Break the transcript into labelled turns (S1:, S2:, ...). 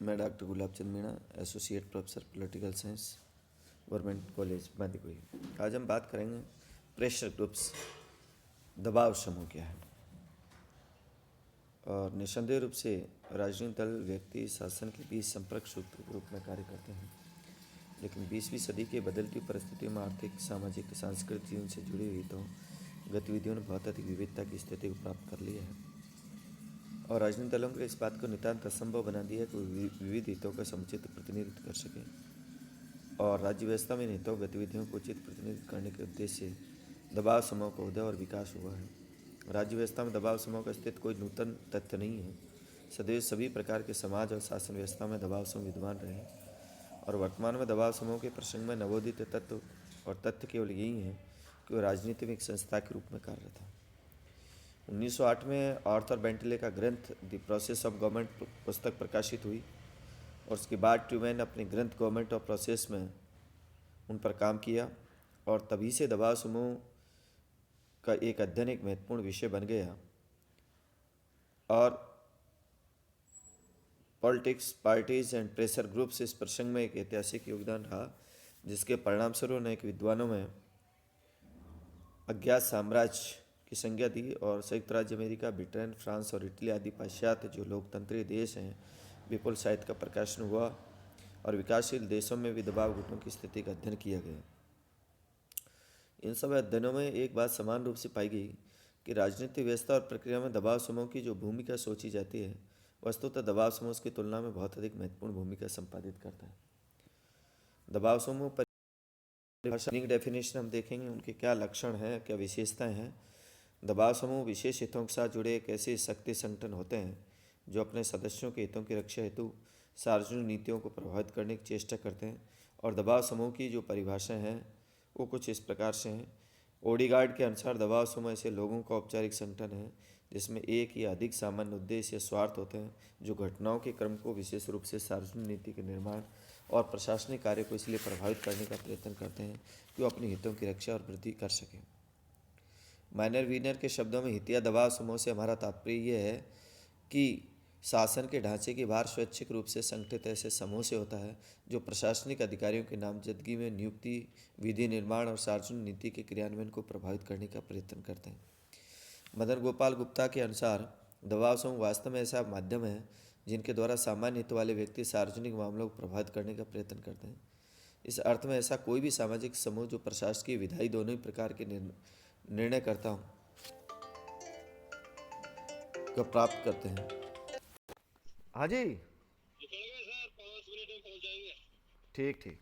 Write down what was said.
S1: मैं doctor Gulab Chand Meena, associate professor political science, government college Bandikui. आज हम बात करेंगे प्रेशर ग्रुप्स, दबाव समूह क्या है। और निस्संदेह रूप से राजनीतिक दल व्यक्ति शासन के बीच संपर्क सूत्र के रूप में कार्य करते हैं, लेकिन 20वीं सदी के बदलती परिस्थितियों में आर्थिक, सामाजिक, सांस्कृतिक जीवन से जुड़ी हुई तो गतिविधियों ने बहुत अधिक विविधता की स्थिति को प्राप्त कर लिया है और राजनीतिक दलों के लिए इस बात को नितांत असंभव बना दिया है कि विविध हितों का समुचित प्रतिनिधित्व कर सके और राज्य व्यवस्था में हितों गतिविधियों को उचित प्रतिनिधित्व करने के उद्देश्य से दबाव समूह का उदय और विकास हुआ है। राज्य व्यवस्था में दबाव समूह का अस्तित्व कोई नूतन तथ्य नहीं है। सदैव सभी प्रकार के समाज और शासन व्यवस्था में दबाव समूह विद्यमान रहे और वर्तमान में दबाव समूह के प्रसंग में नवोदित तत्व और तथ्य केवल यही है कि वह राजनीति में एक संस्था के रूप में कार्यरत था। 1908 में आर्थर बेंटले का ग्रंथ द प्रोसेस ऑफ गवर्नमेंट पुस्तक प्रकाशित हुई और उसके बाद ट्यूमैन अपने ग्रंथ गवर्नमेंट ऑफ प्रोसेस में उन पर काम किया और तभी से दबाव समूह का एक अध्ययन एक महत्वपूर्ण विषय बन गया और politics, parties and pressure groups इस प्रसंग में एक ऐतिहासिक योगदान रहा, जिसके परिणामस्वरूप अनेक विद्वानों में अज्ञात साम्राज्य की संज्ञा दी और संयुक्त राज्य अमेरिका, ब्रिटेन, फ्रांस और इटली आदि पाश्चात्य जो लोकतंत्रीय देश हैं विपुल साहित्य का प्रकाशन हुआ और विकासशील देशों में भी दबाव गुटों की स्थिति का अध्ययन किया गया। इन सब अध्ययनों में एक बात समान रूप से पाई गई कि राजनीतिक व्यवस्था और प्रक्रिया में दबाव समूह की जो भूमिका सोची जाती है, वस्तुतः दबाव समूह की तुलना में बहुत अधिक महत्वपूर्ण भूमिका संपादित करता है। दबाव समूह पर डेफिनेशन हम देखेंगे, उनके क्या लक्षण हैं, क्या विशेषताएं हैं। दबाव समूह विशेष हितों के साथ जुड़े एक ऐसे शक्ति संगठन होते हैं जो अपने सदस्यों के हितों की रक्षा हेतु सार्वजनिक नीतियों को प्रभावित करने की चेष्टा करते हैं और दबाव समूह की जो परिभाषाएं हैं वो कुछ इस प्रकार से हैं। ओडीगार्ड के अनुसार दबाव समूह ऐसे लोगों का औपचारिक संगठन है जिसमें एक या अधिक सामान्य उद्देश्य या स्वार्थ होते हैं जो घटनाओं के क्रम को विशेष रूप से सार्वजनिक नीति के निर्माण और प्रशासनिक कार्य को इसलिए प्रभावित करने का प्रयत्न करते हैं कि वो अपने हितों की रक्षा और वृद्धि कर सकें। माइनर वीनर के शब्दों में हित या दबाव समूह से हमारा तात्पर्य यह है कि शासन के ढांचे के बाहर स्वैच्छिक रूप से संगठित ऐसे समूह से होता है जो प्रशासनिक अधिकारियों की नामजदगी में नियुक्ति, विधि निर्माण और सार्वजनिक नीति के क्रियान्वयन को प्रभावित करने का प्रयत्न करते हैं। मदन गोपाल गुप्ता के अनुसार दबाव समूह वास्तव में ऐसा माध्यम है जिनके द्वारा सामान्य हित वाले व्यक्ति सार्वजनिक मामलों को प्रभावित करने का प्रयत्न करते हैं। इस अर्थ में ऐसा कोई भी सामाजिक समूह जो प्रशासकीय, विधायी दोनों ही प्रकार के निर्णयकर्ताओं को प्राप्त करते हैं। हाँ जी, ठीक ठीक।